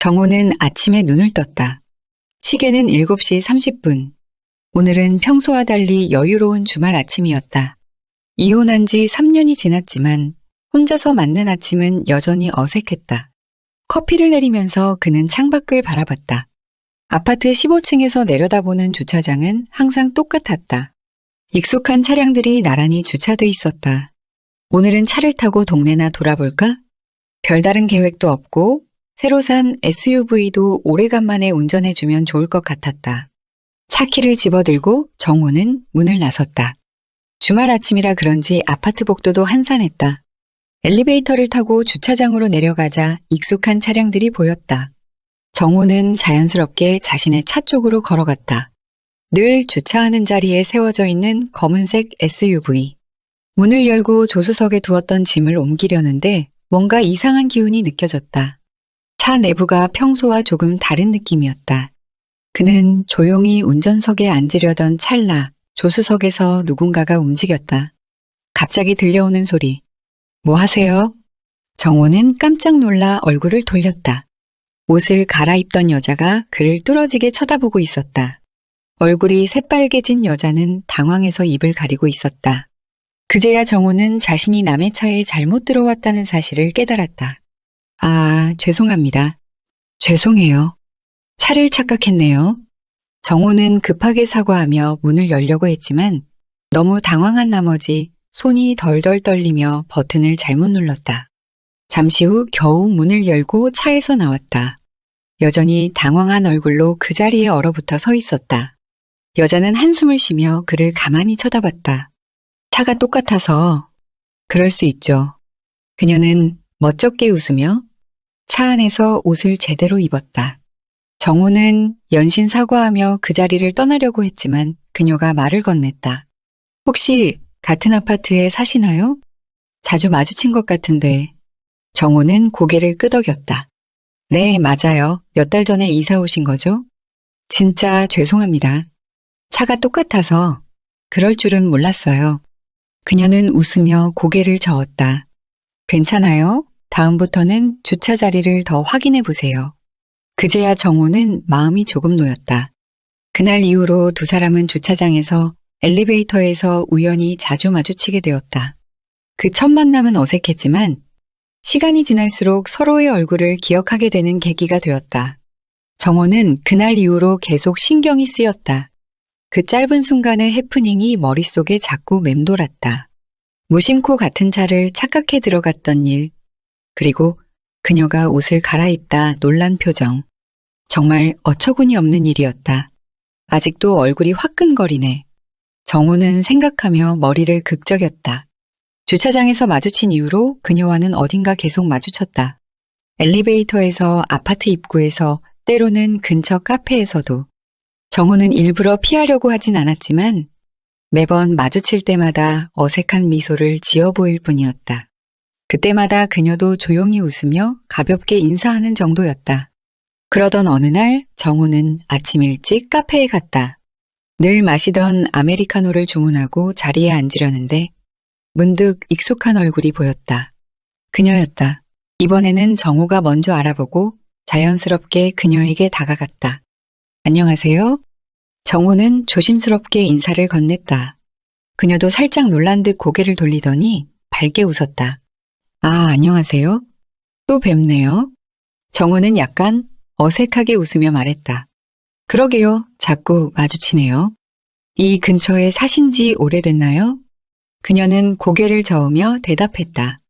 정호는 아침에 눈을 떴다. 시계는 7시 30분. 오늘은 평소와 달리 여유로운 주말 아침이었다. 이혼한 지 3년이 지났지만 혼자서 맞는 아침은 여전히 어색했다. 커피를 내리면서 그는 창밖을 바라봤다. 아파트 15층에서 내려다보는 주차장은 항상 똑같았다. 익숙한 차량들이 나란히 주차돼 있었다. 오늘은 차를 타고 동네나 돌아볼까? 별다른 계획도 없고 새로 산 SUV도 오래간만에 운전해주면 좋을 것 같았다. 차키를 집어들고 정호는 문을 나섰다. 주말 아침이라 그런지 아파트 복도도 한산했다. 엘리베이터를 타고 주차장으로 내려가자 익숙한 차량들이 보였다. 정호는 자연스럽게 자신의 차 쪽으로 걸어갔다. 늘 주차하는 자리에 세워져 있는 검은색 SUV. 문을 열고 조수석에 두었던 짐을 옮기려는데 뭔가 이상한 기운이 느껴졌다. 차 내부가 평소와 조금 다른 느낌이었다. 그는 조용히 운전석에 앉으려던 찰나 조수석에서 누군가가 움직였다. 갑자기 들려오는 소리. 뭐 하세요? 정호는 깜짝 놀라 얼굴을 돌렸다. 옷을 갈아입던 여자가 그를 뚫어지게 쳐다보고 있었다. 얼굴이 새빨개진 여자는 당황해서 입을 가리고 있었다. 그제야 정호는 자신이 남의 차에 잘못 들어왔다는 사실을 깨달았다. 아, 죄송합니다. 죄송해요. 차를 착각했네요. 정호는 급하게 사과하며 문을 열려고 했지만 너무 당황한 나머지 손이 덜덜 떨리며 버튼을 잘못 눌렀다. 잠시 후 겨우 문을 열고 차에서 나왔다. 여전히 당황한 얼굴로 그 자리에 얼어붙어 서 있었다. 여자는 한숨을 쉬며 그를 가만히 쳐다봤다. 차가 똑같아서 그럴 수 있죠. 그녀는 멋쩍게 웃으며 차 안에서 옷을 제대로 입었다. 정호는 연신 사과하며 그 자리를 떠나려고 했지만 그녀가 말을 건넸다. 혹시 같은 아파트에 사시나요? 자주 마주친 것 같은데. 정호는 고개를 끄덕였다. 네, 맞아요. 몇 달 전에 이사 오신 거죠? 진짜 죄송합니다. 차가 똑같아서 그럴 줄은 몰랐어요. 그녀는 웃으며 고개를 저었다. 괜찮아요. 다음부터는 주차 자리를 더 확인해 보세요. 그제야 정호는 마음이 조금 놓였다. 그날 이후로 두 사람은 주차장에서 엘리베이터에서 우연히 자주 마주치게 되었다. 그 첫 만남은 어색했지만 시간이 지날수록 서로의 얼굴을 기억하게 되는 계기가 되었다. 정호는 그날 이후로 계속 신경이 쓰였다. 그 짧은 순간의 해프닝이 머릿속에 자꾸 맴돌았다. 무심코 같은 차를 착각해 들어갔던 일, 그리고 그녀가 옷을 갈아입다 놀란 표정. 정말 어처구니 없는 일이었다. 아직도 얼굴이 화끈거리네. 정호는 생각하며 머리를 극적였다. 주차장에서 마주친 이후로 그녀와는 어딘가 계속 마주쳤다. 엘리베이터에서, 아파트 입구에서, 때로는 근처 카페에서도. 정호는 일부러 피하려고 하진 않았지만 매번 마주칠 때마다 어색한 미소를 지어 보일 뿐이었다. 그때마다 그녀도 조용히 웃으며 가볍게 인사하는 정도였다. 그러던 어느 날 정호는 아침 일찍 카페에 갔다. 늘 마시던 아메리카노를 주문하고 자리에 앉으려는데 문득 익숙한 얼굴이 보였다. 그녀였다. 이번에는 정호가 먼저 알아보고 자연스럽게 그녀에게 다가갔다. 안녕하세요. 정호는 조심스럽게 인사를 건넸다. 그녀도 살짝 놀란 듯 고개를 돌리더니 밝게 웃었다. 아, 안녕하세요. 또 뵙네요. 정호는 약간 어색하게 웃으며 말했다. 그러게요. 자꾸 마주치네요. 이 근처에 사신 지 오래됐나요? 그녀는 고개를 저으며 대답했다.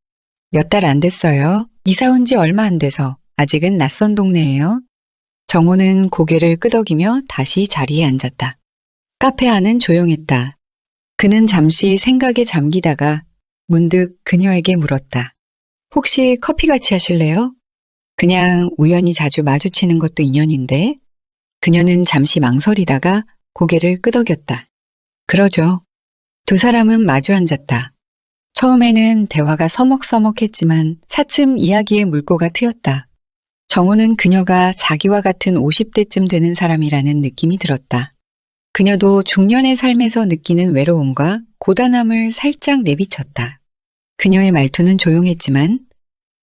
몇 달 안 됐어요. 이사 온 지 얼마 안 돼서 아직은 낯선 동네예요. 정호는 고개를 끄덕이며 다시 자리에 앉았다. 카페 안은 조용했다. 그는 잠시 생각에 잠기다가 문득 그녀에게 물었다. 혹시 커피 같이 하실래요? 그냥 우연히 자주 마주치는 것도 인연인데. 그녀는 잠시 망설이다가 고개를 끄덕였다. 그러죠. 두 사람은 마주 앉았다. 처음에는 대화가 서먹서먹했지만 차츰 이야기의 물꼬가 트였다. 정호는 그녀가 자기와 같은 50대쯤 되는 사람이라는 느낌이 들었다. 그녀도 중년의 삶에서 느끼는 외로움과 고단함을 살짝 내비쳤다. 그녀의 말투는 조용했지만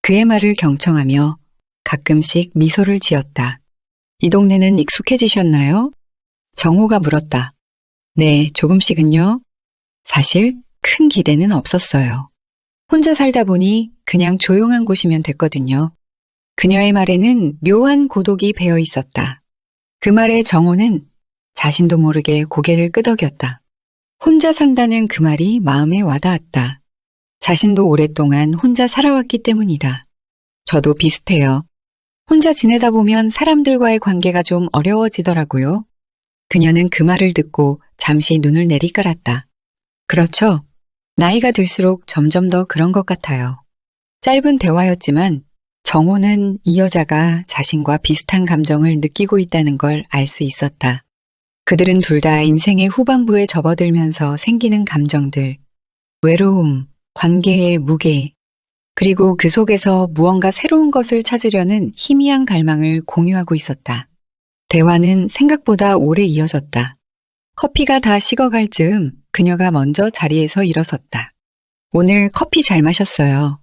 그의 말을 경청하며 가끔씩 미소를 지었다. 이 동네는 익숙해지셨나요? 정호가 물었다. 네, 조금씩은요. 사실 큰 기대는 없었어요. 혼자 살다 보니 그냥 조용한 곳이면 됐거든요. 그녀의 말에는 묘한 고독이 배어 있었다. 그 말에 정호는 자신도 모르게 고개를 끄덕였다. 혼자 산다는 그 말이 마음에 와닿았다. 자신도 오랫동안 혼자 살아왔기 때문이다. 저도 비슷해요. 혼자 지내다 보면 사람들과의 관계가 좀 어려워지더라고요. 그녀는 그 말을 듣고 잠시 눈을 내리깔았다. 그렇죠. 나이가 들수록 점점 더 그런 것 같아요. 짧은 대화였지만 정호는 이 여자가 자신과 비슷한 감정을 느끼고 있다는 걸 알 수 있었다. 그들은 둘 다 인생의 후반부에 접어들면서 생기는 감정들, 외로움, 관계의 무게, 그리고 그 속에서 무언가 새로운 것을 찾으려는 희미한 갈망을 공유하고 있었다. 대화는 생각보다 오래 이어졌다. 커피가 다 식어갈 즈음 그녀가 먼저 자리에서 일어섰다. 오늘 커피 잘 마셨어요.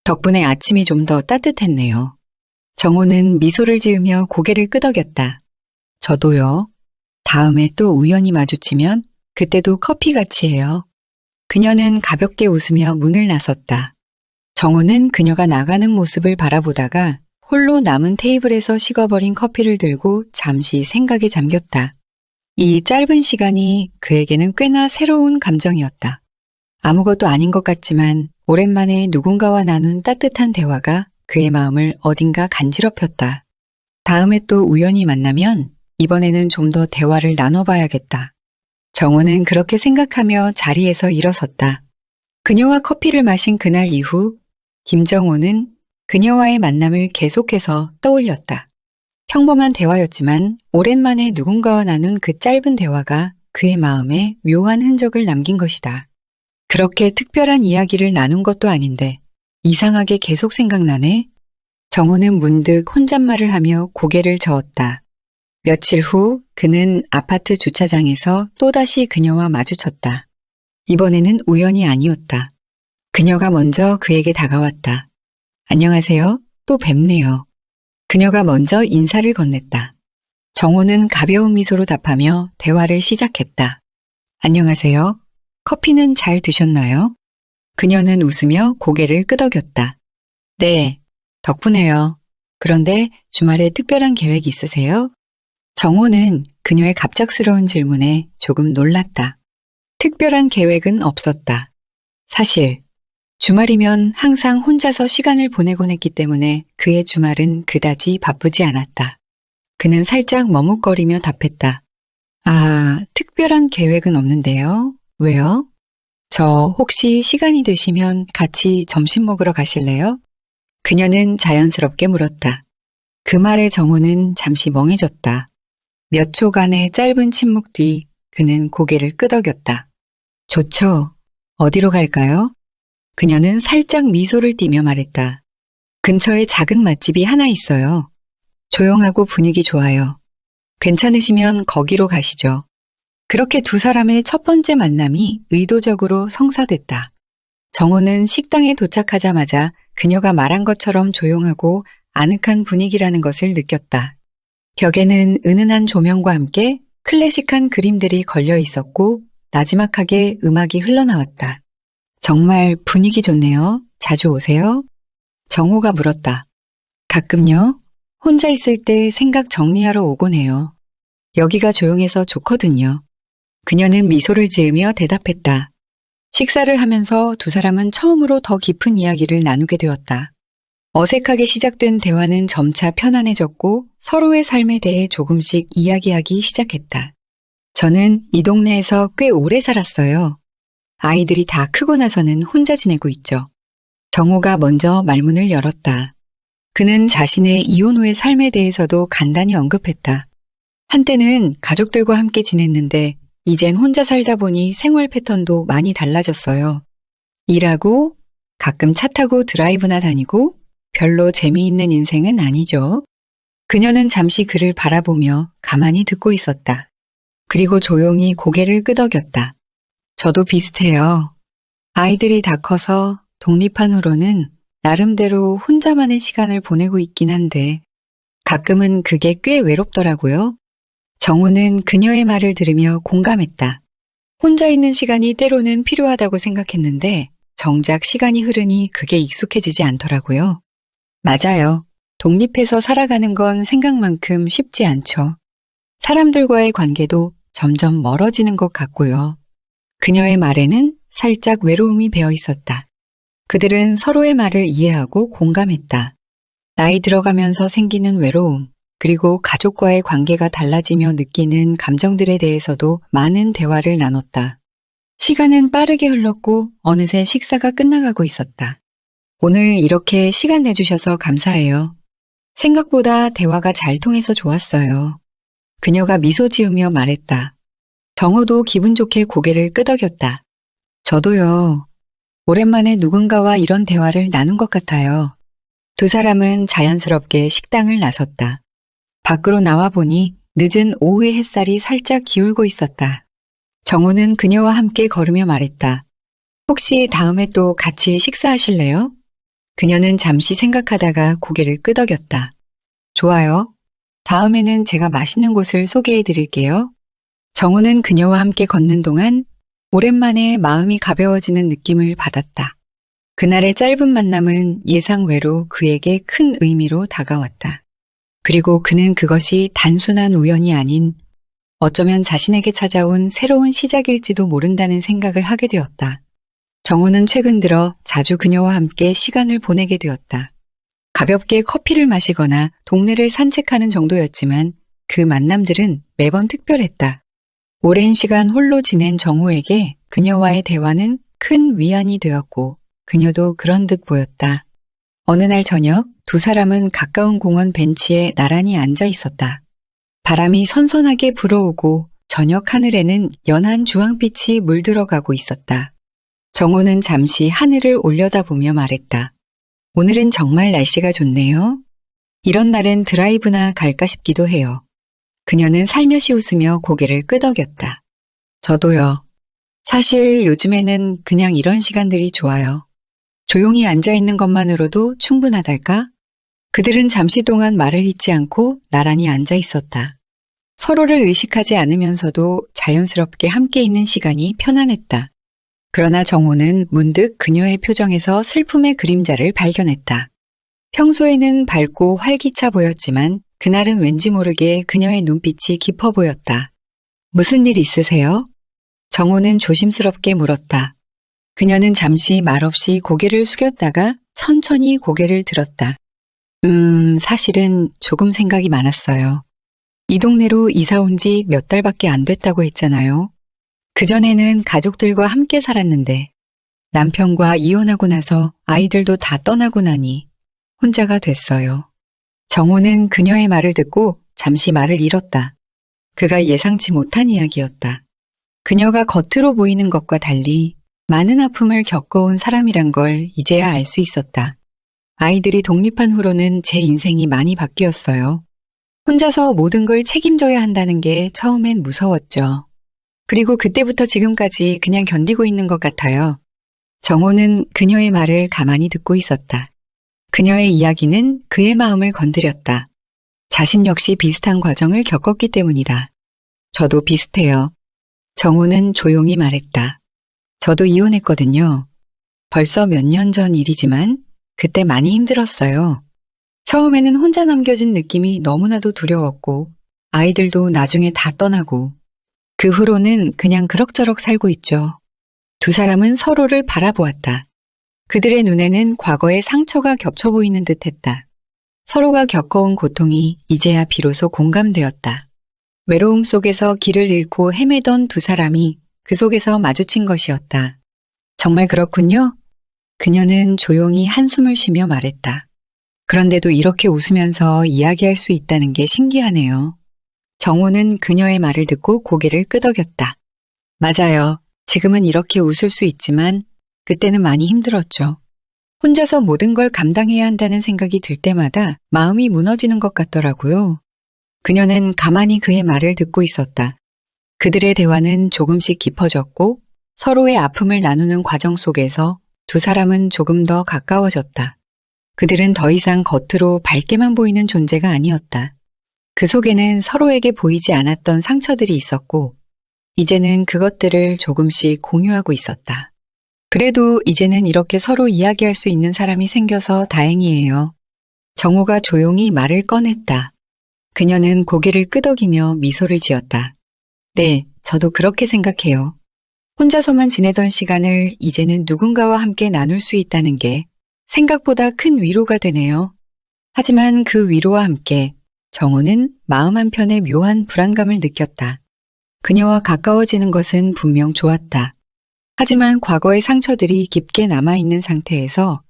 덕분에 아침이 좀 더 따뜻했네요. 정호는 미소를 지으며 고개를 끄덕였다. 저도요. 다음에 또 우연히 마주치면 그때도 커피 같이 해요. 그녀는 가볍게 웃으며 문을 나섰다. 정호는 그녀가 나가는 모습을 바라보다가 홀로 남은 테이블에서 식어버린 커피를 들고 잠시 생각에 잠겼다. 이 짧은 시간이 그에게는 꽤나 새로운 감정이었다. 아무것도 아닌 것 같지만 오랜만에 누군가와 나눈 따뜻한 대화가 그의 마음을 어딘가 간지럽혔다. 다음에 또 우연히 만나면 이번에는 좀 더 대화를 나눠봐야겠다. 정호는 그렇게 생각하며 자리에서 일어섰다. 그녀와 커피를 마신 그날 이후 김정호는 그녀와의 만남을 계속해서 떠올렸다. 평범한 대화였지만 오랜만에 누군가와 나눈 그 짧은 대화가 그의 마음에 묘한 흔적을 남긴 것이다. 그렇게 특별한 이야기를 나눈 것도 아닌데 이상하게 계속 생각나네. 정호는 문득 혼잣말을 하며 고개를 저었다. 며칠 후 그는 아파트 주차장에서 또다시 그녀와 마주쳤다. 이번에는 우연이 아니었다. 그녀가 먼저 그에게 다가왔다. 안녕하세요. 또 뵙네요. 그녀가 먼저 인사를 건넸다. 정호는 가벼운 미소로 답하며 대화를 시작했다. 안녕하세요. 커피는 잘 드셨나요? 그녀는 웃으며 고개를 끄덕였다. 네, 덕분에요. 그런데 주말에 특별한 계획 있으세요? 정호는 그녀의 갑작스러운 질문에 조금 놀랐다. 특별한 계획은 없었다. 사실 주말이면 항상 혼자서 시간을 보내곤 했기 때문에 그의 주말은 그다지 바쁘지 않았다. 그는 살짝 머뭇거리며 답했다. 아, 특별한 계획은 없는데요. 왜요? 저 혹시 시간이 되시면 같이 점심 먹으러 가실래요? 그녀는 자연스럽게 물었다. 그 말에 정호는 잠시 멍해졌다. 몇 초간의 짧은 침묵 뒤 그는 고개를 끄덕였다. 좋죠. 어디로 갈까요? 그녀는 살짝 미소를 띠며 말했다. 근처에 작은 맛집이 하나 있어요. 조용하고 분위기 좋아요. 괜찮으시면 거기로 가시죠. 그렇게 두 사람의 첫 번째 만남이 의도적으로 성사됐다. 정호는 식당에 도착하자마자 그녀가 말한 것처럼 조용하고 아늑한 분위기라는 것을 느꼈다. 벽에는 은은한 조명과 함께 클래식한 그림들이 걸려 있었고 나지막하게 음악이 흘러나왔다. 정말 분위기 좋네요. 자주 오세요? 정호가 물었다. 가끔요. 혼자 있을 때 생각 정리하러 오곤 해요. 여기가 조용해서 좋거든요. 그녀는 미소를 지으며 대답했다. 식사를 하면서 두 사람은 처음으로 더 깊은 이야기를 나누게 되었다. 어색하게 시작된 대화는 점차 편안해졌고 서로의 삶에 대해 조금씩 이야기하기 시작했다. 저는 이 동네에서 꽤 오래 살았어요. 아이들이 다 크고 나서는 혼자 지내고 있죠. 정호가 먼저 말문을 열었다. 그는 자신의 이혼 후의 삶에 대해서도 간단히 언급했다. 한때는 가족들과 함께 지냈는데 이젠 혼자 살다 보니 생활 패턴도 많이 달라졌어요. 일하고 가끔 차 타고 드라이브나 다니고 별로 재미있는 인생은 아니죠. 그녀는 잠시 그를 바라보며 가만히 듣고 있었다. 그리고 조용히 고개를 끄덕였다. 저도 비슷해요. 아이들이 다 커서 독립한 후로는 나름대로 혼자만의 시간을 보내고 있긴 한데 가끔은 그게 꽤 외롭더라고요. 정우는 그녀의 말을 들으며 공감했다. 혼자 있는 시간이 때로는 필요하다고 생각했는데 정작 시간이 흐르니 그게 익숙해지지 않더라고요. 맞아요. 독립해서 살아가는 건 생각만큼 쉽지 않죠. 사람들과의 관계도 점점 멀어지는 것 같고요. 그녀의 말에는 살짝 외로움이 배어 있었다. 그들은 서로의 말을 이해하고 공감했다. 나이 들어가면서 생기는 외로움, 그리고 가족과의 관계가 달라지며 느끼는 감정들에 대해서도 많은 대화를 나눴다. 시간은 빠르게 흘렀고 어느새 식사가 끝나가고 있었다. 오늘 이렇게 시간 내주셔서 감사해요. 생각보다 대화가 잘 통해서 좋았어요. 그녀가 미소 지으며 말했다. 정호도 기분 좋게 고개를 끄덕였다. 저도요. 오랜만에 누군가와 이런 대화를 나눈 것 같아요. 두 사람은 자연스럽게 식당을 나섰다. 밖으로 나와 보니 늦은 오후의 햇살이 살짝 기울고 있었다. 정우는 그녀와 함께 걸으며 말했다. 혹시 다음에 또 같이 식사하실래요? 그녀는 잠시 생각하다가 고개를 끄덕였다. 좋아요. 다음에는 제가 맛있는 곳을 소개해 드릴게요. 정우는 그녀와 함께 걷는 동안 오랜만에 마음이 가벼워지는 느낌을 받았다. 그날의 짧은 만남은 예상 외로 그에게 큰 의미로 다가왔다. 그리고 그는 그것이 단순한 우연이 아닌 어쩌면 자신에게 찾아온 새로운 시작일지도 모른다는 생각을 하게 되었다. 정우는 최근 들어 자주 그녀와 함께 시간을 보내게 되었다. 가볍게 커피를 마시거나 동네를 산책하는 정도였지만 그 만남들은 매번 특별했다. 오랜 시간 홀로 지낸 정우에게 그녀와의 대화는 큰 위안이 되었고 그녀도 그런 듯 보였다. 어느 날 저녁 두 사람은 가까운 공원 벤치에 나란히 앉아 있었다. 바람이 선선하게 불어오고 저녁 하늘에는 연한 주황빛이 물들어가고 있었다. 정우는 잠시 하늘을 올려다보며 말했다. 오늘은 정말 날씨가 좋네요. 이런 날엔 드라이브나 갈까 싶기도 해요. 그녀는 살며시 웃으며 고개를 끄덕였다. 저도요. 사실 요즘에는 그냥 이런 시간들이 좋아요. 조용히 앉아있는 것만으로도 충분하달까? 그들은 잠시 동안 말을 잇지 않고 나란히 앉아 있었다. 서로를 의식하지 않으면서도 자연스럽게 함께 있는 시간이 편안했다. 그러나 정호는 문득 그녀의 표정에서 슬픔의 그림자를 발견했다. 평소에는 밝고 활기차 보였지만 그날은 왠지 모르게 그녀의 눈빛이 깊어 보였다. 무슨 일 있으세요? 정호는 조심스럽게 물었다. 그녀는 잠시 말없이 고개를 숙였다가 천천히 고개를 들었다. 사실은 조금 생각이 많았어요. 이 동네로 이사 온 지 몇 달밖에 안 됐다고 했잖아요. 그전에는 가족들과 함께 살았는데 남편과 이혼하고 나서 아이들도 다 떠나고 나니 혼자가 됐어요. 정호는 그녀의 말을 듣고 잠시 말을 잃었다. 그가 예상치 못한 이야기였다. 그녀가 겉으로 보이는 것과 달리 많은 아픔을 겪어온 사람이란 걸 이제야 알 수 있었다. 아이들이 독립한 후로는 제 인생이 많이 바뀌었어요. 혼자서 모든 걸 책임져야 한다는 게 처음엔 무서웠죠. 그리고 그때부터 지금까지 그냥 견디고 있는 것 같아요. 정호는 그녀의 말을 가만히 듣고 있었다. 그녀의 이야기는 그의 마음을 건드렸다. 자신 역시 비슷한 과정을 겪었기 때문이다. 저도 비슷해요. 정호는 조용히 말했다. 저도 이혼했거든요. 벌써 몇 년 전 일이지만 그때 많이 힘들었어요. 처음에는 혼자 남겨진 느낌이 너무나도 두려웠고 아이들도 나중에 다 떠나고 그 후로는 그냥 그럭저럭 살고 있죠. 두 사람은 서로를 바라보았다. 그들의 눈에는 과거의 상처가 겹쳐 보이는 듯했다. 서로가 겪어온 고통이 이제야 비로소 공감되었다. 외로움 속에서 길을 잃고 헤매던 두 사람이 그 속에서 마주친 것이었다. 정말 그렇군요. 그녀는 조용히 한숨을 쉬며 말했다. 그런데도 이렇게 웃으면서 이야기할 수 있다는 게 신기하네요. 정호는 그녀의 말을 듣고 고개를 끄덕였다. 맞아요. 지금은 이렇게 웃을 수 있지만 그때는 많이 힘들었죠. 혼자서 모든 걸 감당해야 한다는 생각이 들 때마다 마음이 무너지는 것 같더라고요. 그녀는 가만히 그의 말을 듣고 있었다. 그들의 대화는 조금씩 깊어졌고 서로의 아픔을 나누는 과정 속에서 두 사람은 조금 더 가까워졌다. 그들은 더 이상 겉으로 밝게만 보이는 존재가 아니었다. 그 속에는 서로에게 보이지 않았던 상처들이 있었고, 이제는 그것들을 조금씩 공유하고 있었다. 그래도 이제는 이렇게 서로 이야기할 수 있는 사람이 생겨서 다행이에요. 정호가 조용히 말을 꺼냈다. 그녀는 고개를 끄덕이며 미소를 지었다. 네, 저도 그렇게 생각해요. 혼자서만 지내던 시간을 이제는 누군가와 함께 나눌 수 있다는 게 생각보다 큰 위로가 되네요. 하지만 그 위로와 함께 정호는 마음 한편에 묘한 불안감을 느꼈다. 그녀와 가까워지는 것은 분명 좋았다. 하지만 과거의 상처들이 깊게 남아있는 상태에서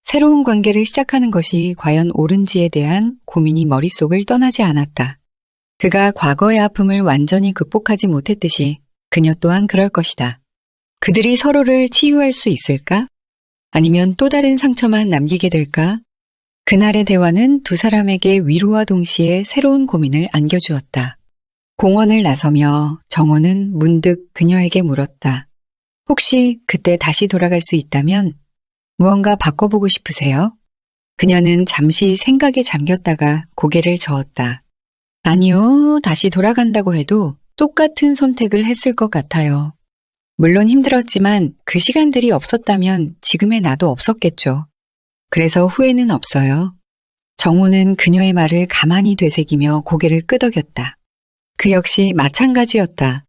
새로운 관계를 시작하는 것이 과연 옳은지에 대한 고민이 머릿속을 떠나지 않았다. 그가 과거의 아픔을 완전히 극복하지 못했듯이 그녀 또한 그럴 것이다. 그들이 서로를 치유할 수 있을까? 아니면 또 다른 상처만 남기게 될까? 그날의 대화는 두 사람에게 위로와 동시에 새로운 고민을 안겨주었다. 공원을 나서며 정호는 문득 그녀에게 물었다. 혹시 그때 다시 돌아갈 수 있다면 무언가 바꿔보고 싶으세요? 그녀는 잠시 생각에 잠겼다가 고개를 저었다. 아니요, 다시 돌아간다고 해도 똑같은 선택을 했을 것 같아요. 물론 힘들었지만 그 시간들이 없었다면 지금의 나도 없었겠죠. 그래서 후회는 없어요. 정호는 그녀의 말을 가만히 되새기며 고개를 끄덕였다. 그 역시 마찬가지였다.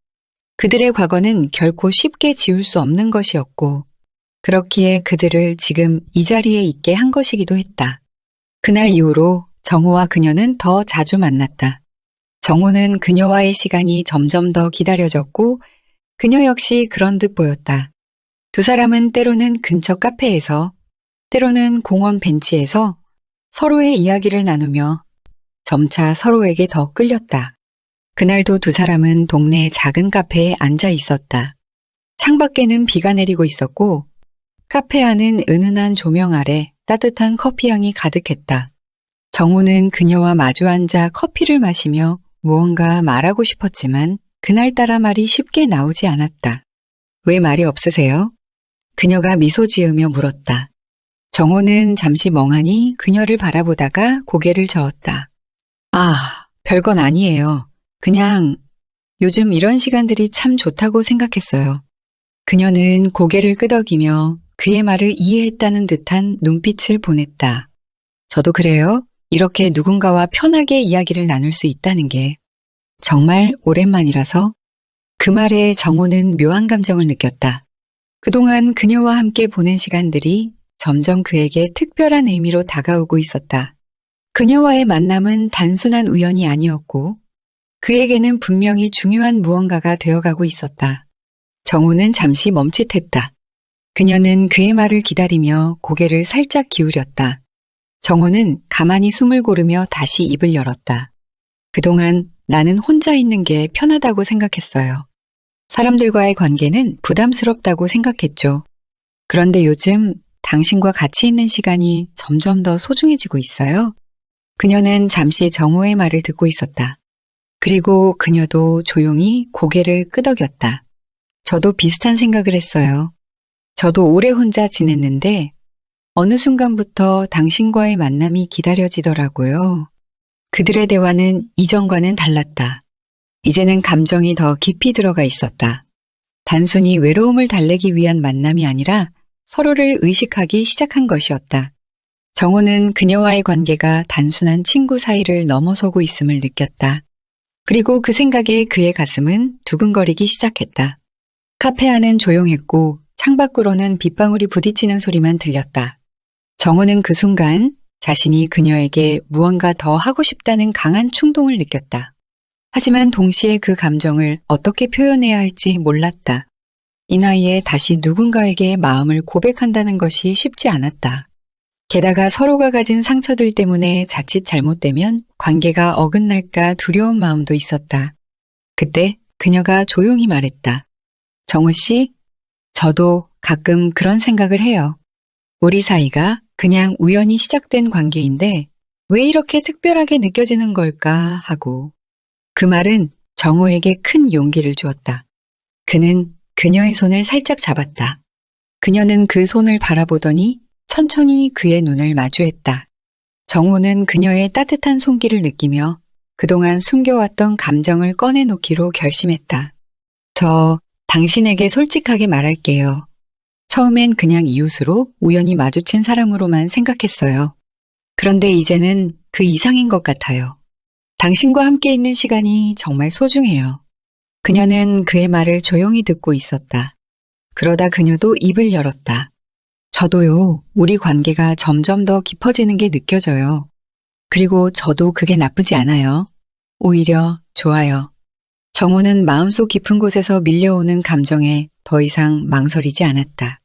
그들의 과거는 결코 쉽게 지울 수 없는 것이었고, 그렇기에 그들을 지금 이 자리에 있게 한 것이기도 했다. 그날 이후로 정호와 그녀는 더 자주 만났다. 정호는 그녀와의 시간이 점점 더 기다려졌고, 그녀 역시 그런 듯 보였다. 두 사람은 때로는 근처 카페에서, 때로는 공원 벤치에서 서로의 이야기를 나누며 점차 서로에게 더 끌렸다. 그날도 두 사람은 동네 작은 카페에 앉아 있었다. 창밖에는 비가 내리고 있었고 카페 안은 은은한 조명 아래 따뜻한 커피향이 가득했다. 정호는 그녀와 마주 앉아 커피를 마시며 무언가 말하고 싶었지만 그날따라 말이 쉽게 나오지 않았다. 왜 말이 없으세요? 그녀가 미소 지으며 물었다. 정호는 잠시 멍하니 그녀를 바라보다가 고개를 저었다. 아, 별건 아니에요. 그냥 요즘 이런 시간들이 참 좋다고 생각했어요. 그녀는 고개를 끄덕이며 그의 말을 이해했다는 듯한 눈빛을 보냈다. 저도 그래요. 이렇게 누군가와 편하게 이야기를 나눌 수 있다는 게 정말 오랜만이라서 그 말에 정호는 묘한 감정을 느꼈다. 그동안 그녀와 함께 보낸 시간들이 점점 그에게 특별한 의미로 다가오고 있었다. 그녀와의 만남은 단순한 우연이 아니었고 그에게는 분명히 중요한 무언가가 되어가고 있었다. 정호는 잠시 멈칫했다. 그녀는 그의 말을 기다리며 고개를 살짝 기울였다. 정호는 가만히 숨을 고르며 다시 입을 열었다. 그동안 나는 혼자 있는 게 편하다고 생각했어요. 사람들과의 관계는 부담스럽다고 생각했죠. 그런데 요즘 당신과 같이 있는 시간이 점점 더 소중해지고 있어요. 그녀는 잠시 정호의 말을 듣고 있었다. 그리고 그녀도 조용히 고개를 끄덕였다. 저도 비슷한 생각을 했어요. 저도 오래 혼자 지냈는데 어느 순간부터 당신과의 만남이 기다려지더라고요. 그들의 대화는 이전과는 달랐다. 이제는 감정이 더 깊이 들어가 있었다. 단순히 외로움을 달래기 위한 만남이 아니라 서로를 의식하기 시작한 것이었다. 정호는 그녀와의 관계가 단순한 친구 사이를 넘어서고 있음을 느꼈다. 그리고 그 생각에 그의 가슴은 두근거리기 시작했다. 카페 안은 조용했고 창밖으로는 빗방울이 부딪히는 소리만 들렸다. 정호는 그 순간 자신이 그녀에게 무언가 더 하고 싶다는 강한 충동을 느꼈다. 하지만 동시에 그 감정을 어떻게 표현해야 할지 몰랐다. 이 나이에 다시 누군가에게 마음을 고백한다는 것이 쉽지 않았다. 게다가 서로가 가진 상처들 때문에 자칫 잘못되면 관계가 어긋날까 두려운 마음도 있었다. 그때 그녀가 조용히 말했다. 정호 씨, 저도 가끔 그런 생각을 해요. 우리 사이가 그냥 우연히 시작된 관계인데 왜 이렇게 특별하게 느껴지는 걸까 하고. 그 말은 정호에게 큰 용기를 주었다. 그는 그녀의 손을 살짝 잡았다. 그녀는 그 손을 바라보더니 천천히 그의 눈을 마주했다. 정호는 그녀의 따뜻한 손길을 느끼며 그동안 숨겨왔던 감정을 꺼내놓기로 결심했다. 저 당신에게 솔직하게 말할게요. 처음엔 그냥 이웃으로 우연히 마주친 사람으로만 생각했어요. 그런데 이제는 그 이상인 것 같아요. 당신과 함께 있는 시간이 정말 소중해요. 그녀는 그의 말을 조용히 듣고 있었다. 그러다 그녀도 입을 열었다. 저도요, 우리 관계가 점점 더 깊어지는 게 느껴져요. 그리고 저도 그게 나쁘지 않아요. 오히려 좋아요. 정호는 마음속 깊은 곳에서 밀려오는 감정에 더 이상 망설이지 않았다.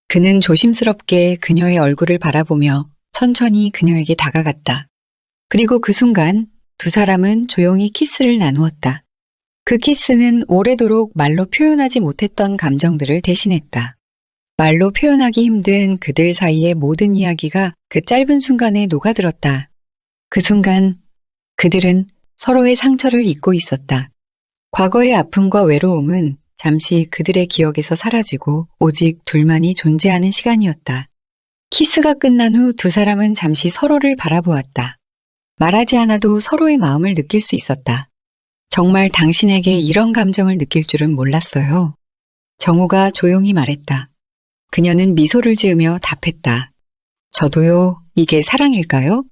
그는 조심스럽게 그녀의 얼굴을 바라보며 천천히 그녀에게 다가갔다. 그리고 그 순간 두 사람은 조용히 키스를 나누었다. 그 키스는 오래도록 말로 표현하지 못했던 감정들을 대신했다. 말로 표현하기 힘든 그들 사이의 모든 이야기가 그 짧은 순간에 녹아들었다. 그 순간 그들은 서로의 상처를 잊고 있었다. 과거의 아픔과 외로움은 잠시 그들의 기억에서 사라지고 오직 둘만이 존재하는 시간이었다. 키스가 끝난 후 두 사람은 잠시 서로를 바라보았다. 말하지 않아도 서로의 마음을 느낄 수 있었다. 정말 당신에게 이런 감정을 느낄 줄은 몰랐어요. 정호가 조용히 말했다. 그녀는 미소를 지으며 답했다. 저도요, 이게 사랑일까요?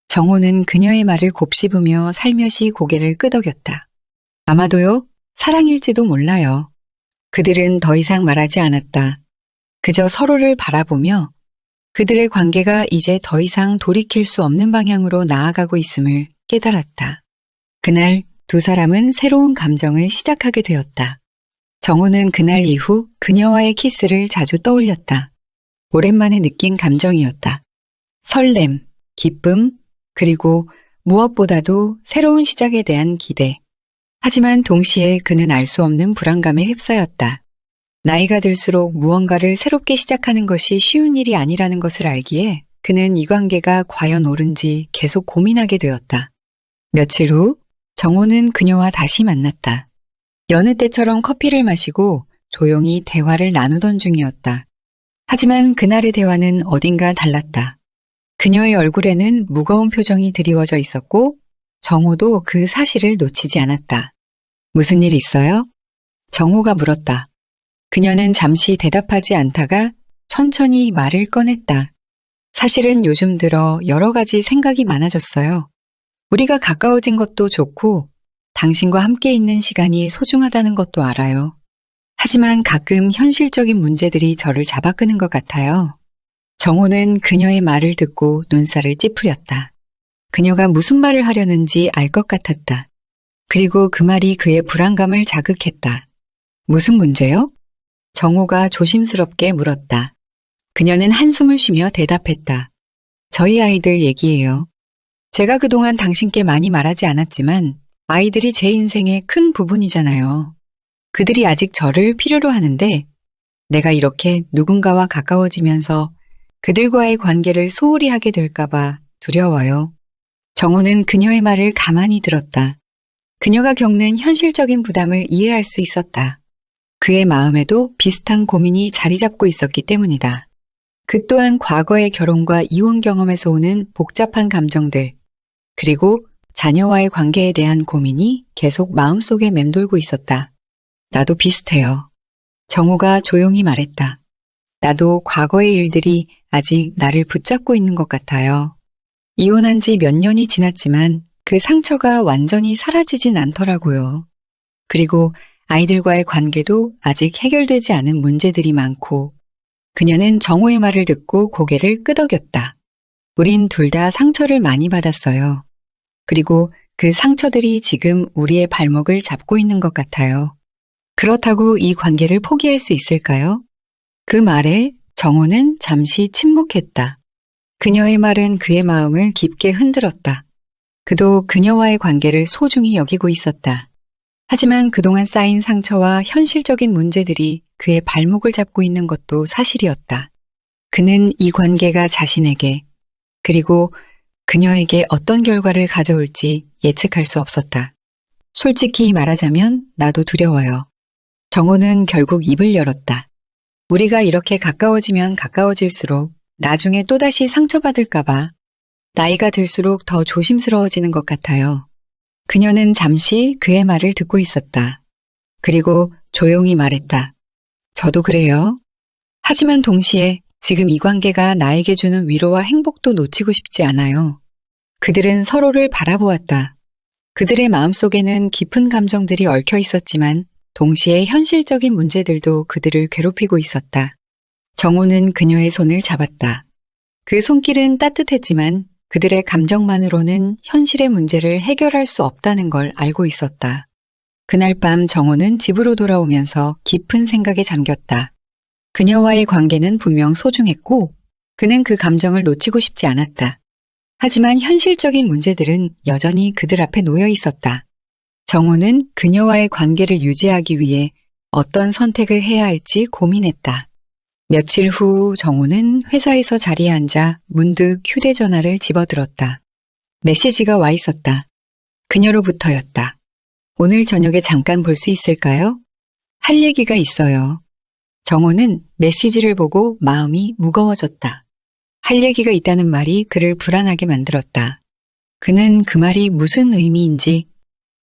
정호는 그녀의 말을 곱씹으며 살며시 고개를 끄덕였다. 아마도요, 사랑일지도 몰라요. 그들은 더 이상 말하지 않았다. 그저 서로를 바라보며 그들의 관계가 이제 더 이상 돌이킬 수 없는 방향으로 나아가고 있음을 깨달았다. 그날 두 사람은 새로운 감정을 시작하게 되었다. 정호는 그날 이후 그녀와의 키스를 자주 떠올렸다. 오랜만에 느낀 감정이었다. 설렘, 기쁨, 그리고 무엇보다도 새로운 시작에 대한 기대. 하지만 동시에 그는 알 수 없는 불안감에 휩싸였다. 나이가 들수록 무언가를 새롭게 시작하는 것이 쉬운 일이 아니라는 것을 알기에 그는 이 관계가 과연 옳은지 계속 고민하게 되었다. 며칠 후 정호는 그녀와 다시 만났다. 여느 때처럼 커피를 마시고 조용히 대화를 나누던 중이었다. 하지만 그날의 대화는 어딘가 달랐다. 그녀의 얼굴에는 무거운 표정이 드리워져 있었고 정호도 그 사실을 놓치지 않았다. 무슨 일 있어요? 정호가 물었다. 그녀는 잠시 대답하지 않다가 천천히 말을 꺼냈다. 사실은 요즘 들어 여러 가지 생각이 많아졌어요. 우리가 가까워진 것도 좋고 당신과 함께 있는 시간이 소중하다는 것도 알아요. 하지만 가끔 현실적인 문제들이 저를 잡아끄는 것 같아요. 정호는 그녀의 말을 듣고 눈살을 찌푸렸다. 그녀가 무슨 말을 하려는지 알 것 같았다. 그리고 그 말이 그의 불안감을 자극했다. 무슨 문제요? 정호가 조심스럽게 물었다. 그녀는 한숨을 쉬며 대답했다. 저희 아이들 얘기예요. 제가 그동안 당신께 많이 말하지 않았지만 아이들이 제 인생의 큰 부분이잖아요. 그들이 아직 저를 필요로 하는데 내가 이렇게 누군가와 가까워지면서 그들과의 관계를 소홀히 하게 될까봐 두려워요. 정호는 그녀의 말을 가만히 들었다. 그녀가 겪는 현실적인 부담을 이해할 수 있었다. 그의 마음에도 비슷한 고민이 자리 잡고 있었기 때문이다. 그 또한 과거의 결혼과 이혼 경험에서 오는 복잡한 감정들, 그리고 자녀와의 관계에 대한 고민이 계속 마음속에 맴돌고 있었다. 나도 비슷해요. 정호가 조용히 말했다. 나도 과거의 일들이 아직 나를 붙잡고 있는 것 같아요. 이혼한 지 몇 년이 지났지만 그 상처가 완전히 사라지진 않더라고요. 그리고 아이들과의 관계도 아직 해결되지 않은 문제들이 많고 그녀는 정호의 말을 듣고 고개를 끄덕였다. 우린 둘 다 상처를 많이 받았어요. 그리고 그 상처들이 지금 우리의 발목을 잡고 있는 것 같아요. 그렇다고 이 관계를 포기할 수 있을까요? 그 말에 정호는 잠시 침묵했다. 그녀의 말은 그의 마음을 깊게 흔들었다. 그도 그녀와의 관계를 소중히 여기고 있었다. 하지만 그동안 쌓인 상처와 현실적인 문제들이 그의 발목을 잡고 있는 것도 사실이었다. 그는 이 관계가 자신에게 그리고 그녀에게 어떤 결과를 가져올지 예측할 수 없었다. 솔직히 말하자면 나도 두려워요. 정호는 결국 입을 열었다. 우리가 이렇게 가까워지면 가까워질수록 나중에 또다시 상처받을까봐 나이가 들수록 더 조심스러워지는 것 같아요. 그녀는 잠시 그의 말을 듣고 있었다. 그리고 조용히 말했다. 저도 그래요. 하지만 동시에 지금 이 관계가 나에게 주는 위로와 행복도 놓치고 싶지 않아요. 그들은 서로를 바라보았다. 그들의 마음속에는 깊은 감정들이 얽혀 있었지만 동시에 현실적인 문제들도 그들을 괴롭히고 있었다. 정호는 그녀의 손을 잡았다. 그 손길은 따뜻했지만 그들의 감정만으로는 현실의 문제를 해결할 수 없다는 걸 알고 있었다. 그날 밤 정호는 집으로 돌아오면서 깊은 생각에 잠겼다. 그녀와의 관계는 분명 소중했고 그는 그 감정을 놓치고 싶지 않았다. 하지만 현실적인 문제들은 여전히 그들 앞에 놓여 있었다. 정호는 그녀와의 관계를 유지하기 위해 어떤 선택을 해야 할지 고민했다. 며칠 후 정호는 회사에서 자리에 앉아 문득 휴대전화를 집어들었다. 메시지가 와 있었다. 그녀로부터였다. 오늘 저녁에 잠깐 볼 수 있을까요? 할 얘기가 있어요. 정호는 메시지를 보고 마음이 무거워졌다. 할 얘기가 있다는 말이 그를 불안하게 만들었다. 그는 그 말이 무슨 의미인지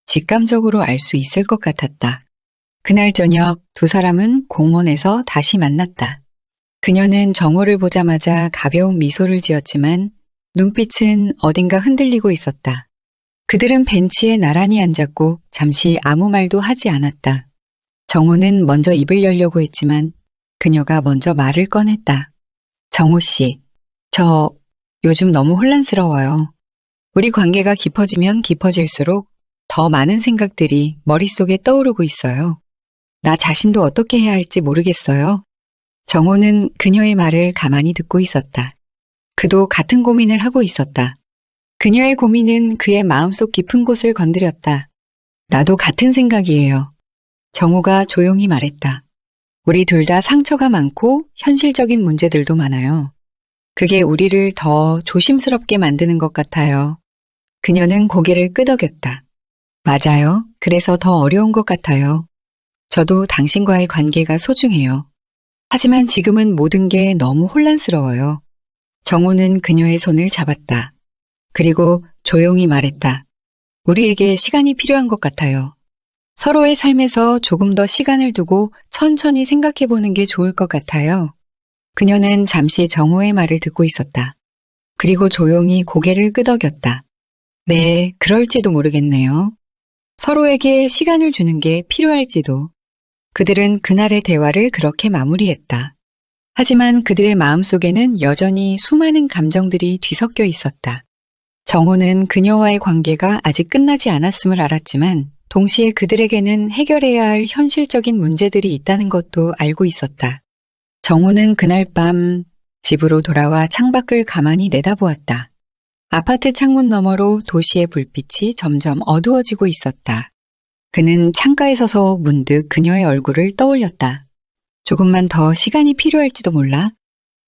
직감적으로 알 수 있을 것 같았다. 그날 저녁 두 사람은 공원에서 다시 만났다. 그녀는 정호를 보자마자 가벼운 미소를 지었지만 눈빛은 어딘가 흔들리고 있었다. 그들은 벤치에 나란히 앉았고 잠시 아무 말도 하지 않았다. 정호는 먼저 입을 열려고 했지만 그녀가 먼저 말을 꺼냈다. 정호 씨, 저 요즘 너무 혼란스러워요. 우리 관계가 깊어지면 깊어질수록 더 많은 생각들이 머릿속에 떠오르고 있어요. 나 자신도 어떻게 해야 할지 모르겠어요. 정호는 그녀의 말을 가만히 듣고 있었다. 그도 같은 고민을 하고 있었다. 그녀의 고민은 그의 마음속 깊은 곳을 건드렸다. 나도 같은 생각이에요. 정호가 조용히 말했다. 우리 둘 다 상처가 많고 현실적인 문제들도 많아요. 그게 우리를 더 조심스럽게 만드는 것 같아요. 그녀는 고개를 끄덕였다. 맞아요. 그래서 더 어려운 것 같아요. 저도 당신과의 관계가 소중해요. 하지만 지금은 모든 게 너무 혼란스러워요. 정호는 그녀의 손을 잡았다. 그리고 조용히 말했다. 우리에게 시간이 필요한 것 같아요. 서로의 삶에서 조금 더 시간을 두고 천천히 생각해 보는 게 좋을 것 같아요. 그녀는 잠시 정호의 말을 듣고 있었다. 그리고 조용히 고개를 끄덕였다. 네, 그럴지도 모르겠네요. 서로에게 시간을 주는 게 필요할지도. 그들은 그날의 대화를 그렇게 마무리했다. 하지만 그들의 마음속에는 여전히 수많은 감정들이 뒤섞여 있었다. 정호는 그녀와의 관계가 아직 끝나지 않았음을 알았지만 동시에 그들에게는 해결해야 할 현실적인 문제들이 있다는 것도 알고 있었다. 정호는 그날 밤 집으로 돌아와 창밖을 가만히 내다보았다. 아파트 창문 너머로 도시의 불빛이 점점 어두워지고 있었다. 그는 창가에 서서 문득 그녀의 얼굴을 떠올렸다. 조금만 더 시간이 필요할지도 몰라.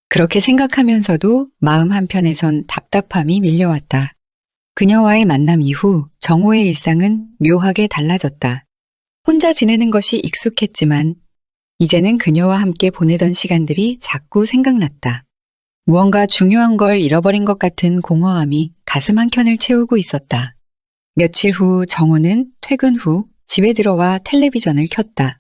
그렇게 생각하면서도 마음 한편에선 답답함이 밀려왔다. 그녀와의 만남 이후 정호의 일상은 묘하게 달라졌다. 혼자 지내는 것이 익숙했지만 이제는 그녀와 함께 보내던 시간들이 자꾸 생각났다. 무언가 중요한 걸 잃어버린 것 같은 공허함이 가슴 한켠을 채우고 있었다. 며칠 후 정호는 퇴근 후 집에 들어와 텔레비전을 켰다.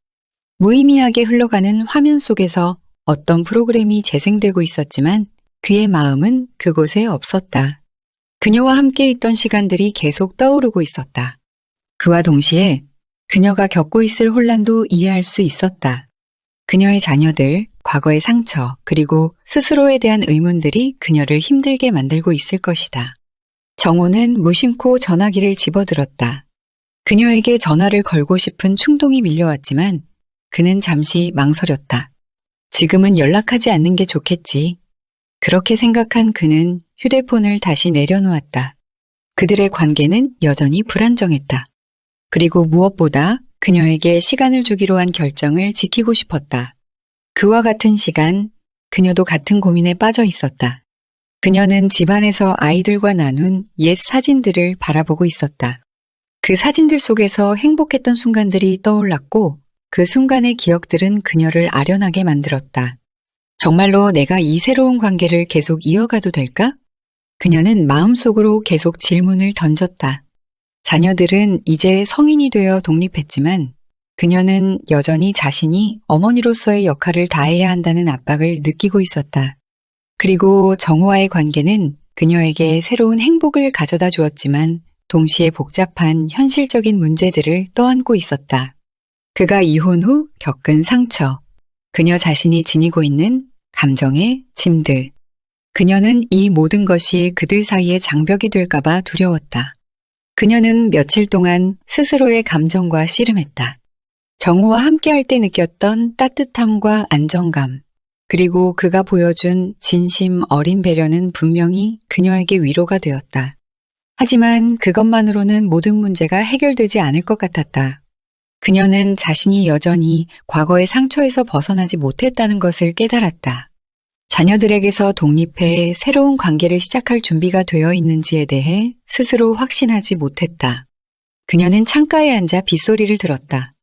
무의미하게 흘러가는 화면 속에서 어떤 프로그램이 재생되고 있었지만 그의 마음은 그곳에 없었다. 그녀와 함께 있던 시간들이 계속 떠오르고 있었다. 그와 동시에 그녀가 겪고 있을 혼란도 이해할 수 있었다. 그녀의 자녀들, 과거의 상처, 그리고 스스로에 대한 의문들이 그녀를 힘들게 만들고 있을 것이다. 정호는 무심코 전화기를 집어들었다. 그녀에게 전화를 걸고 싶은 충동이 밀려왔지만 그는 잠시 망설였다. 지금은 연락하지 않는 게 좋겠지. 그렇게 생각한 그는 휴대폰을 다시 내려놓았다. 그들의 관계는 여전히 불안정했다. 그리고 무엇보다 그녀에게 시간을 주기로 한 결정을 지키고 싶었다. 그와 같은 시간, 그녀도 같은 고민에 빠져 있었다. 그녀는 집안에서 아이들과 나눈 옛 사진들을 바라보고 있었다. 그 사진들 속에서 행복했던 순간들이 떠올랐고 그 순간의 기억들은 그녀를 아련하게 만들었다. 정말로 내가 이 새로운 관계를 계속 이어가도 될까? 그녀는 마음속으로 계속 질문을 던졌다. 자녀들은 이제 성인이 되어 독립했지만 그녀는 여전히 자신이 어머니로서의 역할을 다해야 한다는 압박을 느끼고 있었다. 그리고 정호와의 관계는 그녀에게 새로운 행복을 가져다 주었지만 동시에 복잡한 현실적인 문제들을 떠안고 있었다. 그가 이혼 후 겪은 상처, 그녀 자신이 지니고 있는 감정의 짐들. 그녀는 이 모든 것이 그들 사이의 장벽이 될까봐 두려웠다. 그녀는 며칠 동안 스스로의 감정과 씨름했다. 정우와 함께할 때 느꼈던 따뜻함과 안정감, 그리고 그가 보여준 진심 어린 배려는 분명히 그녀에게 위로가 되었다. 하지만 그것만으로는 모든 문제가 해결되지 않을 것 같았다. 그녀는 자신이 여전히 과거의 상처에서 벗어나지 못했다는 것을 깨달았다. 자녀들에게서 독립해 새로운 관계를 시작할 준비가 되어 있는지에 대해 스스로 확신하지 못했다. 그녀는 창가에 앉아 빗소리를 들었다.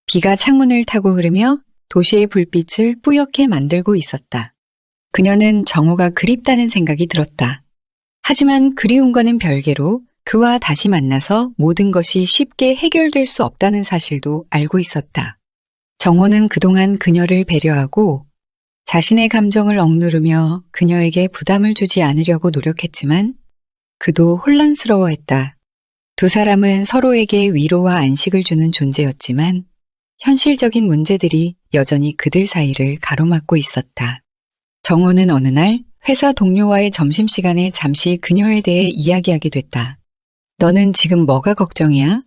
비가 창문을 타고 흐르며 도시의 불빛을 뿌옇게 만들고 있었다. 그녀는 정호가 그립다는 생각이 들었다. 하지만 그리움과는 별개로 그와 다시 만나서 모든 것이 쉽게 해결될 수 없다는 사실도 알고 있었다. 정호는 그동안 그녀를 배려하고 자신의 감정을 억누르며 그녀에게 부담을 주지 않으려고 노력했지만 그도 혼란스러워했다. 두 사람은 서로에게 위로와 안식을 주는 존재였지만 현실적인 문제들이 여전히 그들 사이를 가로막고 있었다. 정호는 어느 날 회사 동료와의 점심시간에 잠시 그녀에 대해 이야기하게 됐다. 너는 지금 뭐가 걱정이야?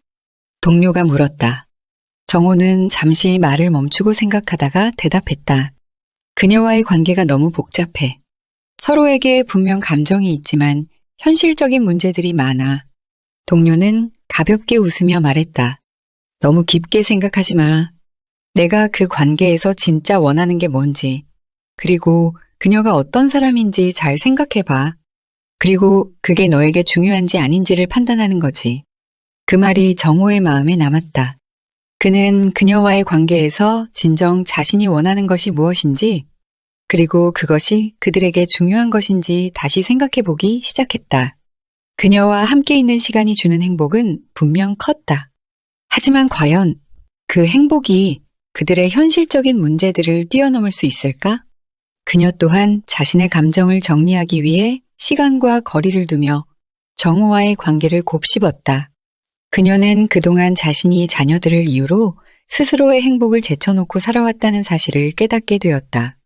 동료가 물었다. 정호는 잠시 말을 멈추고 생각하다가 대답했다. 그녀와의 관계가 너무 복잡해. 서로에게 분명 감정이 있지만 현실적인 문제들이 많아. 동료는 가볍게 웃으며 말했다. 너무 깊게 생각하지 마. 내가 그 관계에서 진짜 원하는 게 뭔지, 그리고 그녀가 어떤 사람인지 잘 생각해봐. 그리고 그게 너에게 중요한지 아닌지를 판단하는 거지. 그 말이 정호의 마음에 남았다. 그는 그녀와의 관계에서 진정 자신이 원하는 것이 무엇인지, 그리고 그것이 그들에게 중요한 것인지 다시 생각해보기 시작했다. 그녀와 함께 있는 시간이 주는 행복은 분명 컸다. 하지만 과연 그 행복이 그들의 현실적인 문제들을 뛰어넘을 수 있을까? 그녀 또한 자신의 감정을 정리하기 위해 시간과 거리를 두며 정호와의 관계를 곱씹었다. 그녀는 그동안 자신이 자녀들을 이유로 스스로의 행복을 제쳐놓고 살아왔다는 사실을 깨닫게 되었다.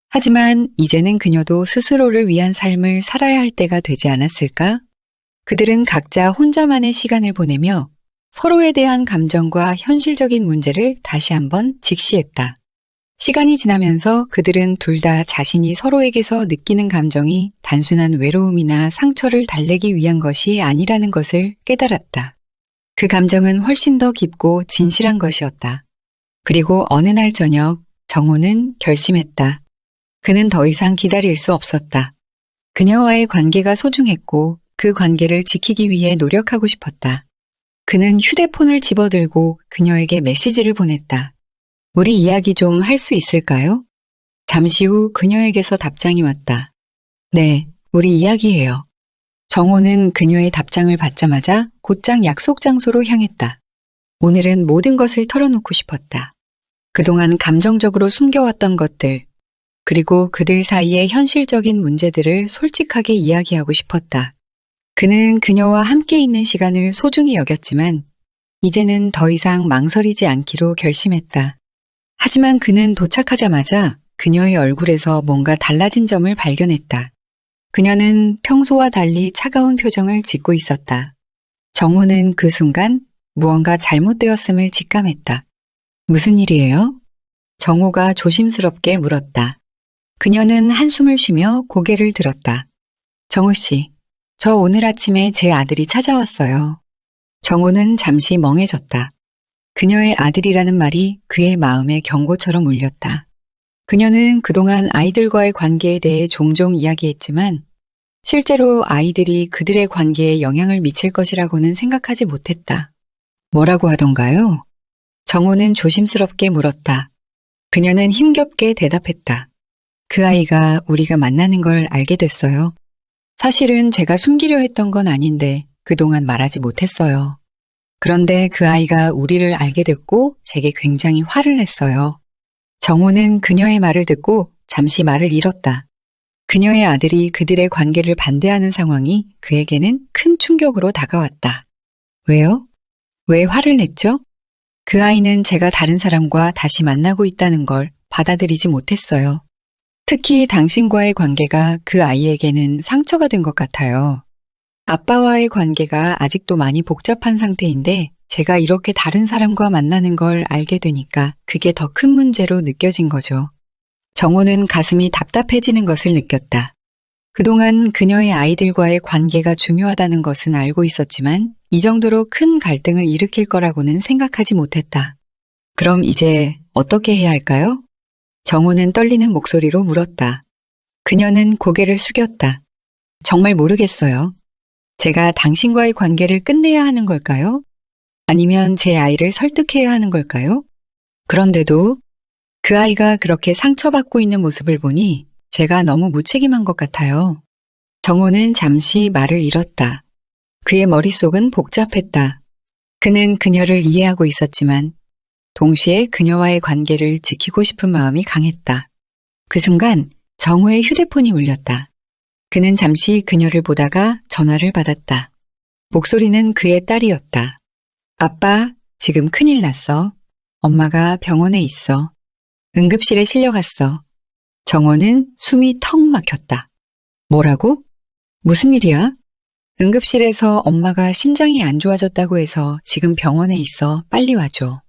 하지만 이제는 그녀도 스스로를 위한 삶을 살아야 할 때가 되지 않았을까? 그들은 각자 혼자만의 시간을 보내며 서로에 대한 감정과 현실적인 문제를 다시 한번 직시했다. 시간이 지나면서 그들은 둘 다 자신이 서로에게서 느끼는 감정이 단순한 외로움이나 상처를 달래기 위한 것이 아니라는 것을 깨달았다. 그 감정은 훨씬 더 깊고 진실한 것이었다. 그리고 어느 날 저녁 정호는 결심했다. 그는 더 이상 기다릴 수 없었다. 그녀와의 관계가 소중했고 그 관계를 지키기 위해 노력하고 싶었다. 그는 휴대폰을 집어들고 그녀에게 메시지를 보냈다. 우리 이야기 좀 할 수 있을까요? 잠시 후 그녀에게서 답장이 왔다. 네, 우리 이야기해요. 정호는 그녀의 답장을 받자마자 곧장 약속 장소로 향했다. 오늘은 모든 것을 털어놓고 싶었다. 그동안 감정적으로 숨겨왔던 것들, 그리고 그들 사이의 현실적인 문제들을 솔직하게 이야기하고 싶었다. 그는 그녀와 함께 있는 시간을 소중히 여겼지만 이제는 더 이상 망설이지 않기로 결심했다. 하지만 그는 도착하자마자 그녀의 얼굴에서 뭔가 달라진 점을 발견했다. 그녀는 평소와 달리 차가운 표정을 짓고 있었다. 정호는 그 순간 무언가 잘못되었음을 직감했다. 무슨 일이에요? 정호가 조심스럽게 물었다. 그녀는 한숨을 쉬며 고개를 들었다. 정호 씨, 저 오늘 아침에 제 아들이 찾아왔어요. 정호는 잠시 멍해졌다. 그녀의 아들이라는 말이 그의 마음에 경고처럼 울렸다. 그녀는 그동안 아이들과의 관계에 대해 종종 이야기했지만 실제로 아이들이 그들의 관계에 영향을 미칠 것이라고는 생각하지 못했다. 뭐라고 하던가요? 정호는 조심스럽게 물었다. 그녀는 힘겹게 대답했다. 그 아이가 우리가 만나는 걸 알게 됐어요. 사실은 제가 숨기려 했던 건 아닌데 그동안 말하지 못했어요. 그런데 그 아이가 우리를 알게 됐고 제게 굉장히 화를 냈어요. 정호는 그녀의 말을 듣고 잠시 말을 잃었다. 그녀의 아들이 그들의 관계를 반대하는 상황이 그에게는 큰 충격으로 다가왔다. 왜요? 왜 화를 냈죠? 그 아이는 제가 다른 사람과 다시 만나고 있다는 걸 받아들이지 못했어요. 특히 당신과의 관계가 그 아이에게는 상처가 된 것 같아요. 아빠와의 관계가 아직도 많이 복잡한 상태인데 제가 이렇게 다른 사람과 만나는 걸 알게 되니까 그게 더 큰 문제로 느껴진 거죠. 정호는 가슴이 답답해지는 것을 느꼈다. 그동안 그녀의 아이들과의 관계가 중요하다는 것은 알고 있었지만 이 정도로 큰 갈등을 일으킬 거라고는 생각하지 못했다. 그럼 이제 어떻게 해야 할까요? 정호는 떨리는 목소리로 물었다. 그녀는 고개를 숙였다. 정말 모르겠어요. 제가 당신과의 관계를 끝내야 하는 걸까요? 아니면 제 아이를 설득해야 하는 걸까요? 그런데도 그 아이가 그렇게 상처받고 있는 모습을 보니 제가 너무 무책임한 것 같아요. 정호는 잠시 말을 잃었다. 그의 머릿속은 복잡했다. 그는 그녀를 이해하고 있었지만 동시에 그녀와의 관계를 지키고 싶은 마음이 강했다. 그 순간 정호의 휴대폰이 울렸다. 그는 잠시 그녀를 보다가 전화를 받았다. 목소리는 그의 딸이었다. 아빠, 지금 큰일 났어. 엄마가 병원에 있어. 응급실에 실려갔어. 정호는 숨이 턱 막혔다. 뭐라고? 무슨 일이야? 응급실에서 엄마가 심장이 안 좋아졌다고 해서 지금 병원에 있어. 빨리 와줘.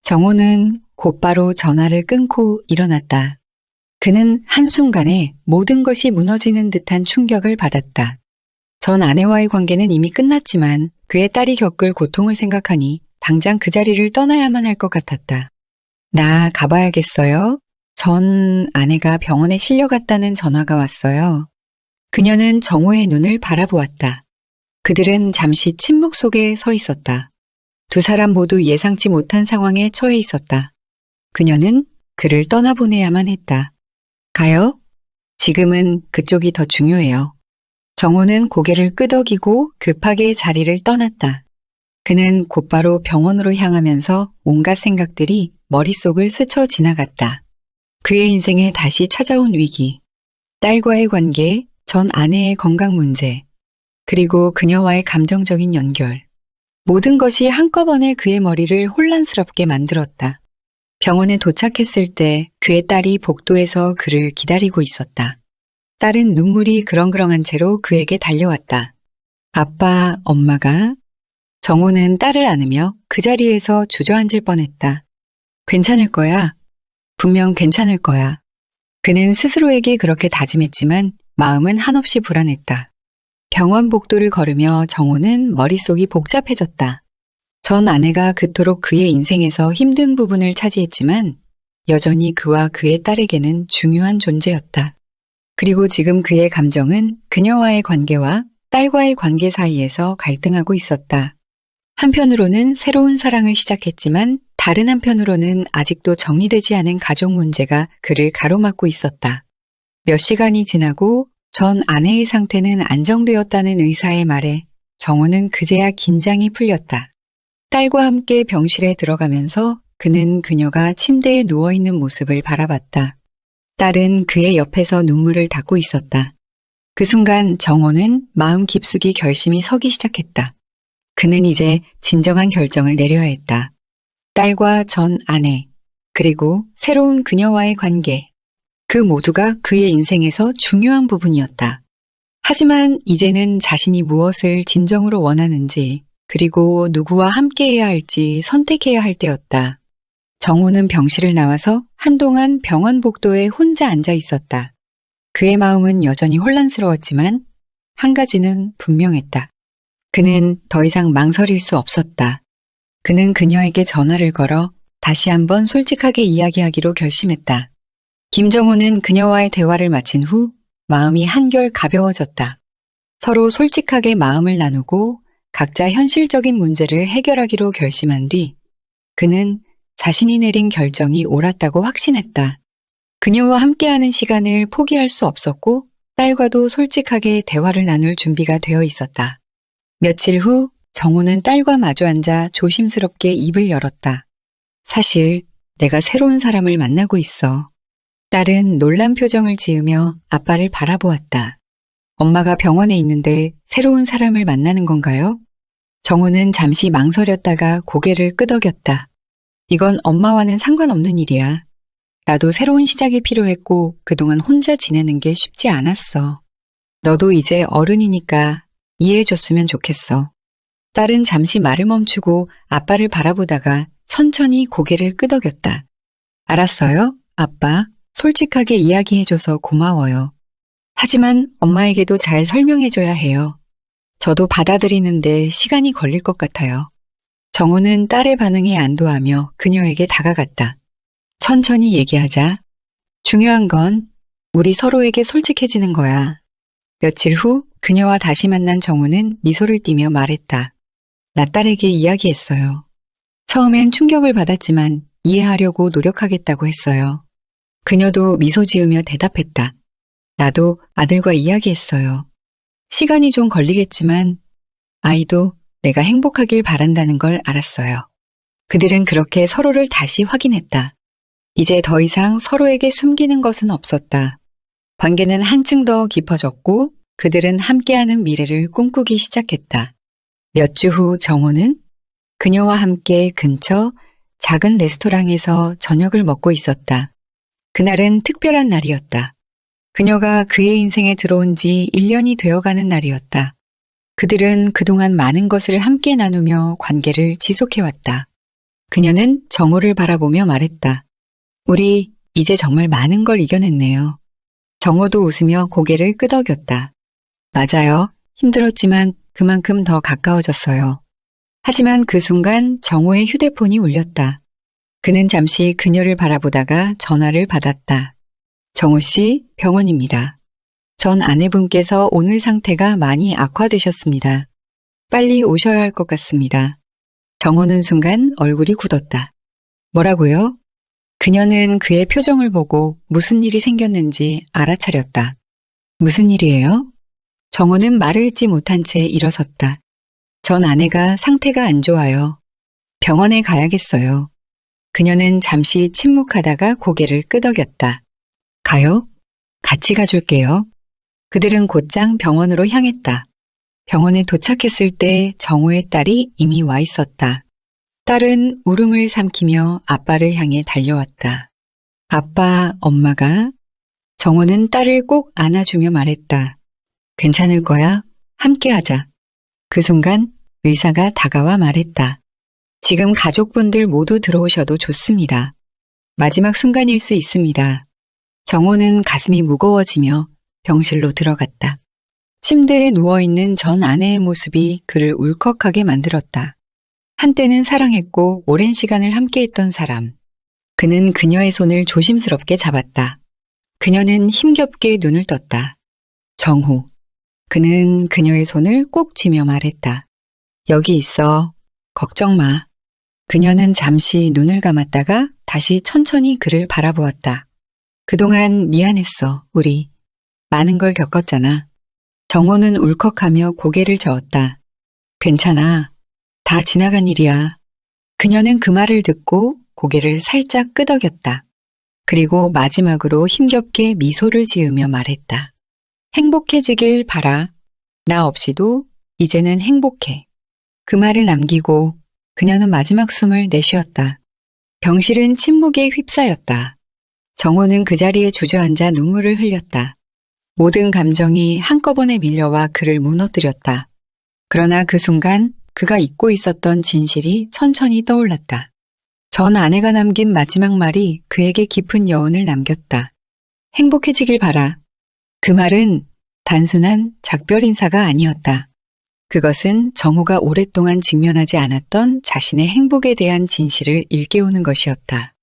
정호는 곧바로 전화를 끊고 일어났다. 그는 한순간에 모든 것이 무너지는 듯한 충격을 받았다. 전 아내와의 관계는 이미 끝났지만 그의 딸이 겪을 고통을 생각하니 당장 그 자리를 떠나야만 할 것 같았다. 나 가봐야겠어요. 전 아내가 병원에 실려갔다는 전화가 왔어요. 그녀는 정호의 눈을 바라보았다. 그들은 잠시 침묵 속에 서 있었다. 두 사람 모두 예상치 못한 상황에 처해 있었다. 그녀는 그를 떠나보내야만 했다. 가요? 지금은 그쪽이 더 중요해요. 정호는 고개를 끄덕이고 급하게 자리를 떠났다. 그는 곧바로 병원으로 향하면서 온갖 생각들이 머릿속을 스쳐 지나갔다. 그의 인생에 다시 찾아온 위기, 딸과의 관계, 전 아내의 건강 문제, 그리고 그녀와의 감정적인 연결. 모든 것이 한꺼번에 그의 머리를 혼란스럽게 만들었다. 병원에 도착했을 때 그의 딸이 복도에서 그를 기다리고 있었다. 딸은 눈물이 그렁그렁한 채로 그에게 달려왔다. 아빠, 엄마가? 정호는 딸을 안으며 그 자리에서 주저앉을 뻔했다. 괜찮을 거야. 분명 괜찮을 거야. 그는 스스로에게 그렇게 다짐했지만 마음은 한없이 불안했다. 병원 복도를 걸으며 정호는 머릿속이 복잡해졌다. 전 아내가 그토록 그의 인생에서 힘든 부분을 차지했지만 여전히 그와 그의 딸에게는 중요한 존재였다. 그리고 지금 그의 감정은 그녀와의 관계와 딸과의 관계 사이에서 갈등하고 있었다. 한편으로는 새로운 사랑을 시작했지만 다른 한편으로는 아직도 정리되지 않은 가족 문제가 그를 가로막고 있었다. 몇 시간이 지나고 전 아내의 상태는 안정되었다는 의사의 말에 정호는 그제야 긴장이 풀렸다. 딸과 함께 병실에 들어가면서 그는 그녀가 침대에 누워있는 모습을 바라봤다. 딸은 그의 옆에서 눈물을 닦고 있었다. 그 순간 정호는 마음 깊숙이 결심이 서기 시작했다. 그는 이제 진정한 결정을 내려야 했다. 딸과 전 아내, 그리고 새로운 그녀와의 관계. 그 모두가 그의 인생에서 중요한 부분이었다. 하지만 이제는 자신이 무엇을 진정으로 원하는지, 그리고 누구와 함께해야 할지 선택해야 할 때였다. 정호는 병실을 나와서 한동안 병원 복도에 혼자 앉아 있었다. 그의 마음은 여전히 혼란스러웠지만 한 가지는 분명했다. 그는 더 이상 망설일 수 없었다. 그는 그녀에게 전화를 걸어 다시 한번 솔직하게 이야기하기로 결심했다. 김정호는 그녀와의 대화를 마친 후 마음이 한결 가벼워졌다. 서로 솔직하게 마음을 나누고 각자 현실적인 문제를 해결하기로 결심한 뒤 그는 자신이 내린 결정이 옳았다고 확신했다. 그녀와 함께하는 시간을 포기할 수 없었고 딸과도 솔직하게 대화를 나눌 준비가 되어 있었다. 며칠 후 정호는 딸과 마주 앉아 조심스럽게 입을 열었다. 사실 내가 새로운 사람을 만나고 있어. 딸은 놀란 표정을 지으며 아빠를 바라보았다. 엄마가 병원에 있는데 새로운 사람을 만나는 건가요? 정호는 잠시 망설였다가 고개를 끄덕였다. 이건 엄마와는 상관없는 일이야. 나도 새로운 시작이 필요했고 그동안 혼자 지내는 게 쉽지 않았어. 너도 이제 어른이니까 이해해줬으면 좋겠어. 딸은 잠시 말을 멈추고 아빠를 바라보다가 천천히 고개를 끄덕였다. 알았어요, 아빠. 솔직하게 이야기해줘서 고마워요. 하지만 엄마에게도 잘 설명해줘야 해요. 저도 받아들이는데 시간이 걸릴 것 같아요. 정호는 딸의 반응에 안도하며 그녀에게 다가갔다. 천천히 얘기하자. 중요한 건 우리 서로에게 솔직해지는 거야. 며칠 후 그녀와 다시 만난 정호는 미소를 띠며 말했다. 나 딸에게 이야기했어요. 처음엔 충격을 받았지만 이해하려고 노력하겠다고 했어요. 그녀도 미소 지으며 대답했다. 나도 아들과 이야기했어요. 시간이 좀 걸리겠지만 아이도 내가 행복하길 바란다는 걸 알았어요. 그들은 그렇게 서로를 다시 확인했다. 이제 더 이상 서로에게 숨기는 것은 없었다. 관계는 한층 더 깊어졌고 그들은 함께하는 미래를 꿈꾸기 시작했다. 몇 주 후 정호는 그녀와 함께 근처 작은 레스토랑에서 저녁을 먹고 있었다. 그날은 특별한 날이었다. 그녀가 그의 인생에 들어온 지 1년이 되어가는 날이었다. 그들은 그동안 많은 것을 함께 나누며 관계를 지속해왔다. 그녀는 정호를 바라보며 말했다. 우리 이제 정말 많은 걸 이겨냈네요. 정호도 웃으며 고개를 끄덕였다. 맞아요. 힘들었지만 그만큼 더 가까워졌어요. 하지만 그 순간 정호의 휴대폰이 울렸다. 그는 잠시 그녀를 바라보다가 전화를 받았다. 정호 씨, 병원입니다. 전 아내분께서 오늘 상태가 많이 악화되셨습니다. 빨리 오셔야 할 것 같습니다. 정호는 순간 얼굴이 굳었다. 뭐라고요? 그녀는 그의 표정을 보고 무슨 일이 생겼는지 알아차렸다. 무슨 일이에요? 정호는 말을 잇지 못한 채 일어섰다. 전 아내가 상태가 안 좋아요. 병원에 가야겠어요. 그녀는 잠시 침묵하다가 고개를 끄덕였다. 가요? 같이 가줄게요. 그들은 곧장 병원으로 향했다. 병원에 도착했을 때 정호의 딸이 이미 와 있었다. 딸은 울음을 삼키며 아빠를 향해 달려왔다. 아빠, 엄마가? 정호는 딸을 꼭 안아주며 말했다. 괜찮을 거야. 함께하자. 그 순간 의사가 다가와 말했다. 지금 가족분들 모두 들어오셔도 좋습니다. 마지막 순간일 수 있습니다. 정호는 가슴이 무거워지며 병실로 들어갔다. 침대에 누워있는 전 아내의 모습이 그를 울컥하게 만들었다. 한때는 사랑했고 오랜 시간을 함께했던 사람. 그는 그녀의 손을 조심스럽게 잡았다. 그녀는 힘겹게 눈을 떴다. 정호. 그는 그녀의 손을 꼭 쥐며 말했다. 여기 있어. 걱정 마. 그녀는 잠시 눈을 감았다가 다시 천천히 그를 바라보았다. 그동안 미안했어, 우리. 많은 걸 겪었잖아. 정호는 울컥하며 고개를 저었다. 괜찮아. 다 지나간 일이야. 그녀는 그 말을 듣고 고개를 살짝 끄덕였다. 그리고 마지막으로 힘겹게 미소를 지으며 말했다. 행복해지길 바라. 나 없이도 이제는 행복해. 그 말을 남기고 그녀는 마지막 숨을 내쉬었다. 병실은 침묵에 휩싸였다. 정호는 그 자리에 주저앉아 눈물을 흘렸다. 모든 감정이 한꺼번에 밀려와 그를 무너뜨렸다. 그러나 그 순간 그가 잊고 있었던 진실이 천천히 떠올랐다. 전 아내가 남긴 마지막 말이 그에게 깊은 여운을 남겼다. 행복해지길 바라. 그 말은 단순한 작별 인사가 아니었다. 그것은 정호가 오랫동안 직면하지 않았던 자신의 행복에 대한 진실을 일깨우는 것이었다.